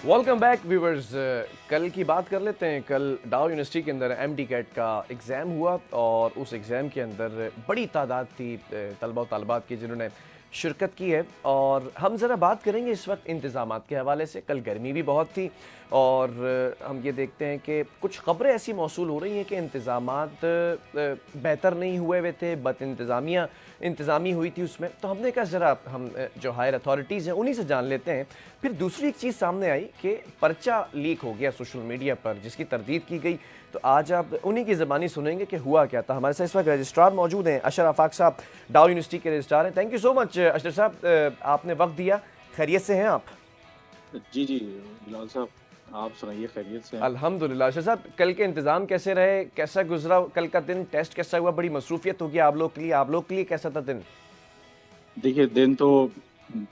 Welcome back viewers. कल की बात कर लेते हैं। कल डाउ यूनिवर्सिटी के अंदर एमडी कैट का एग्ज़ाम हुआ और उस एग्ज़ाम के अंदर बड़ी तादाद थी तलबा और तालबात की जिन्होंने शिरकत की है। और हम ज़रा बात करेंगे इस वक्त इंतज़ामात के हवाले से। कल गर्मी भी बहुत थी और हम ये देखते हैं कि कुछ ख़बरें ऐसी मौसूल हो रही हैं कि इंतज़ामात बेहतर नहीं हुए थे, बद इंतज़ामी हुई थी उसमें। तो हमने कहा ज़रा हम जो हायर अथॉरिटीज़ हैं उन्हीं से जान लेते हैं। फिर दूसरी एक चीज़ सामने आई कि पर्चा लीक हो गया सोशल मीडिया पर जिसकी तरदीद की गई। तो आज आप उन्हीं की ज़बानी सुनेंगे कि हुआ क्या था। हमारे साथ इस वक्त रजिस्ट्रार मौजूद हैं, अशर आफाक साहब, डाउ यूनिवर्सिटी के रजिस्ट्रार हैं। थैंक यू सो मच अशर साहब, आपने वक्त दिया। खैरियत से हैं आप? जी, जी, बिलाल साहब, आप सुनाइए खैरियत से हैं? अल्हम्दुलिल्लाह। अशर साहब, कल के इंतज़ाम कैसे रहे? कैसा गुजरा कल का दिन? टेस्ट कैसा हुआ? बड़ी मसरूफियत होगी आप लोग के लिए कैसा था दिन? देखिए, दिन तो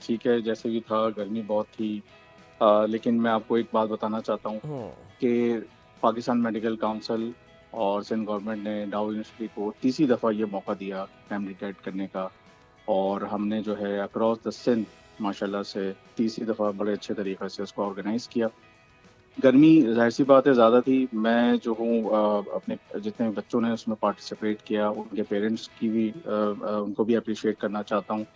ठीक है, जैसे भी था, गर्मी बहुत थी। लेकिन मैं आपको एक बात बताना चाहता हूँ हम्म। कि पाकिस्तान मेडिकल काउंसिल और सिंध गवर्नमेंट ने डाउ यूनिवर्सिटी को तीसरी दफ़ा ये मौका दिया फैमिली गाइड करने का। और हमने जो है अक्रॉस द सिंध माशाल्लाह से तीसरी दफ़ा बड़े अच्छे तरीक़े से उसको ऑर्गेनाइज़ किया। गर्मी ज़ाहिर-सी बात है ज़्यादा थी। मैं जो हूँ अपने जितने बच्चों ने उसमें पार्टिसिपेट किया, उनके पेरेंट्स की भी उनको भी एप्रिशिएट करना चाहता हूँ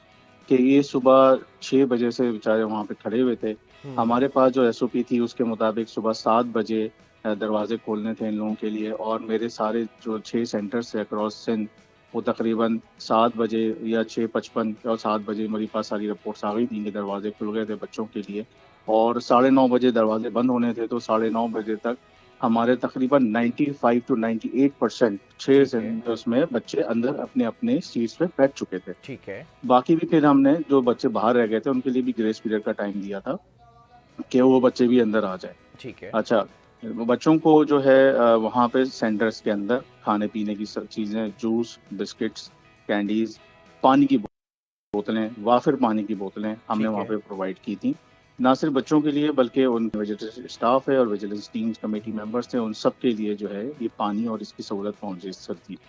कि ये सुबह 6 बजे से बेचारे वहाँ पे खड़े हुए थे। हम्म। हमारे पास जो एसओपी थी उसके मुताबिक सुबह 7 बजे दरवाज़े खोलने थे इन लोगों के लिए, और मेरे सारे जो 6 सेंटर्स थे अक्रॉस सिंध, वो तकरीबन 7 बजे या 6:55 और 7 बजे मेरे पास सारी रिपोर्ट्स आ गई थी कि दरवाज़े खुल गए थे बच्चों के लिए। और 9:30 बजे दरवाजे बंद होने थे, तो 9:30 बजे तक हमारे तकरीबन 95 टू 98% 6 ठीक है। सेंटर्स में बच्चे अंदर अपने-अपने सीट्स पे बैठ चुके थे। ठीक है। बाकी भी फिर हमने जो बच्चे बाहर रह गए थे, उनके लिए भी ग्रेस पीरियड का टाइम दिया था कि वो बच्चे भी अंदर आ जाएँ। ठीक है। अच्छा, बच्चों को जो है वहाँ पे सेंटर्स के अंदर खाने-पीने की सब चीज़ें, जूस, बिस्किट्स, कैंडीज़, पानी की बोतलें, वाफ़िर पानी की बोतलें हमने ठीक वहाँ है। पे प्रोवाइड की थी। ना सिर्फ़ बच्चों के लिए बल्कि उन विजिलेंस स्टाफ़ है और विजिलेंस टीम्स कमेटी मेंबर्स थे, उन सब के लिए जो है ये पानी और इसकी सहूलत मुयस्सर थी। ठीक है।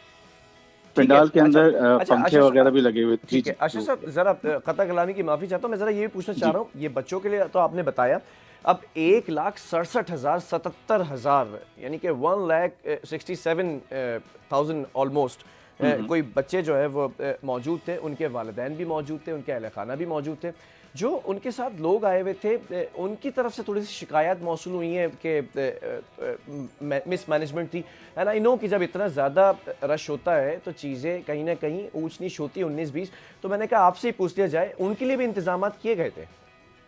पंडाल के अच्छा। अंदर अच्छा पंखे अशर वग़ैरह भी लगे हुए थे। जी, ठीक है। जी, अशर जो साहब ज़रा क़ता कलामी की माफ़ी चाहता हूँ। मैं ज़रा ये भी पूछना चाह जी। रहा हूँ, ये बच्चों के लिए तो आपने बताया। अब 1,67,000 77,000 यानी कि 1,67,000 ऑलमोस्ट हुँ, हुँ। कोई बच्चे जो है वो मौजूद थे। उनके वालिदैन भी मौजूद थे, उनके अहल खाना भी मौजूद थे। जो उनके साथ लोग आए हुए थे उनकी तरफ से थोड़ी-सी शिकायत मौसूल हुई हैं कि मिसमैनेजमेंट थी। एंड आई नो कि जब इतना ज़्यादा रश होता है तो चीज़ें कहीं न कहीं ऊँच-नीच होती है 19-20। तो मैंने कहा आपसे ही पूछ लिया जाए, उनके लिए भी इंतज़ामात किए गए थे?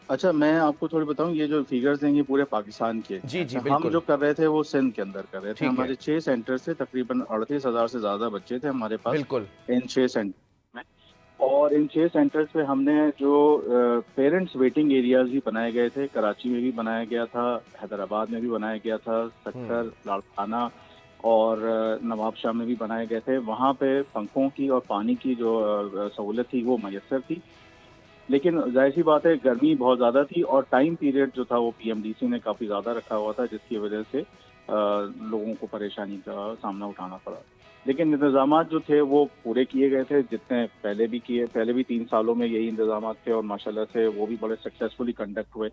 अच्छा, मैं आपको थोड़ी बताऊँ, ये जो फ़िगर्स हैं ये पूरे पाकिस्तान के हैं। जी, जी, अच्छा, हम बिल्कुल। जो कर रहे थे वो सिंध के अंदर कर रहे थे। ठीक है। हमारे 6 सेंटर्स थे, तकरीबन 38,000 से ज़्यादा बच्चे थे हमारे पास बिल्कुल। इन 6 सेंटर में। और इन 6 सेंटर्स पे हमने जो पेरेंट्स वेटिंग एरियाज़ भी बनाए गए थे, कराची में भी बनाया गया था, हैदराबाद में भी बनाया गया था, हुँ। सक्कर, लाड़काना और नवाबशाह में भी बनाए गए थे। वहाँ पे पंखों की और पानी की जो सहूलत थी वो मुयस्सर थी। लेकिन ज़ाहिर-सी बात है, गर्मी बहुत ज़्यादा थी और टाइम पीरियड जो था वो पीएमडीसी ने काफ़ी ज़्यादा रखा हुआ था, जिसकी वजह से लोगों को परेशानी का सामना उठाना पड़ा। लेकिन इंतज़ामात जो थे वो पूरे किए गए थे, जितने पहले भी 3 सालों में यही इंतज़ामात थे और माशाल्लाह से वो भी बड़े सक्सेसफुली कंडक्ट हुए।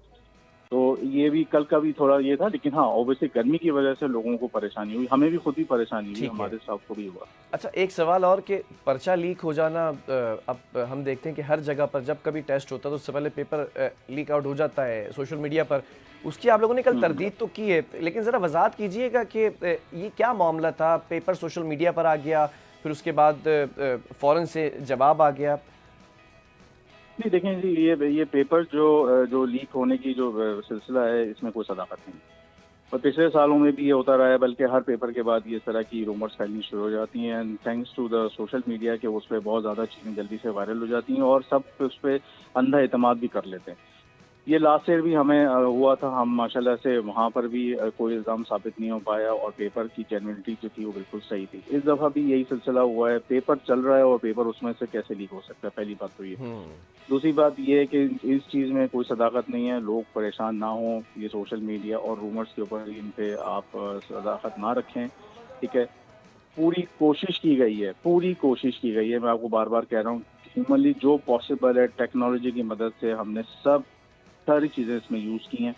तो ये भी कल का भी थोड़ा ये था, लेकिन हाँ, ऑब्वियसली गर्मी की वजह से लोगों को परेशानी हुई। हमें भी खुद भी परेशानी हुई, ठीक है। हमारे स्टाफ को भी हुआ। अच्छा, एक सवाल और कि पर्चा लीक हो जाना, अब हम देखते हैं कि हर जगह पर जब कभी टेस्ट होता है तो उससे पहले पेपर लीक आउट हो जाता है सोशल मीडिया पर। उसकी आप लोगों ने कल हुँ, हुँ। तरदीद तो की है, लेकिन ज़रा वज़ाहत कीजिएगा कि ये क्या मामला था? पेपर सोशल मीडिया पर आ गया, फिर उसके बाद फ़ौरन से जवाब आ गया। नहीं, देखें जी, ये पेपर जो लीक होने की जो सिलसिला है, इसमें कोई सदाकत नहीं। और पिछले सालों में भी ये होता रहा है, बल्कि हर पेपर के बाद ये इस तरह की रूमर्स फैलनी शुरू हो जाती हैं, and thanks to the social media के उस पे बहुत ज़्यादा चीज़ें जल्दी से वायरल हो जाती हैं और सब उस पे अंधा एतमाद भी कर लेते हैं। ये लास्ट ईयर भी हमें हुआ था, हम माशाल्लाह से वहाँ पर भी कोई इल्ज़ाम साबित नहीं हो पाया और पेपर की जेन्युइनिटी जो थी वो बिल्कुल सही थी। इस दफ़ा भी यही सिलसिला हुआ है, पेपर चल रहा है और पेपर उसमें से कैसे लीक हो सकता है, पहली बात तो ये। हुँ। दूसरी बात ये है कि इस चीज़ में कोई सदाकत नहीं है, लोग परेशान ना हों, ये सोशल मीडिया और रूमर्स के ऊपर इन पे आप सदाकत ना रखें, ठीक है? पूरी कोशिश की गई है, पूरी कोशिश की गई है, मैं आपको बार-बार कह रहा हूँ, ह्यूमनली जो पॉसिबल है टेक्नोलॉजी की मदद से हमने सारी चीज़ें इसमें यूज़ की हैं।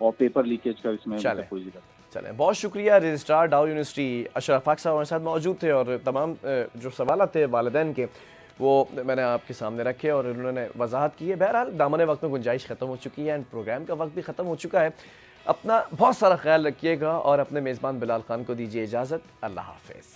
और पेपर लीकेज का इसमें चलें। मतलब कोई जिक्र नहीं। चलें, बहुत शुक्रिया। रजिस्ट्रार डाउ यूनिवर्सिटी अशरफ फाक साहब हमारे साथ मौजूद थे और तमाम जो सवाल थे वालिदैन के वो मैंने आपके सामने रखे और उन्होंने वजाहत की है। बहरहाल दामन वक्त में गुंजाइश ख़त्म हो चुकी है एंड प्रोग्राम का वक्त भी ख़त्म हो चुका है। अपना बहुत सारा ख्याल रखिएगा और अपने मेज़बान बिलाल खान को दीजिए इजाज़त। अल्लाह हाफ़िज़।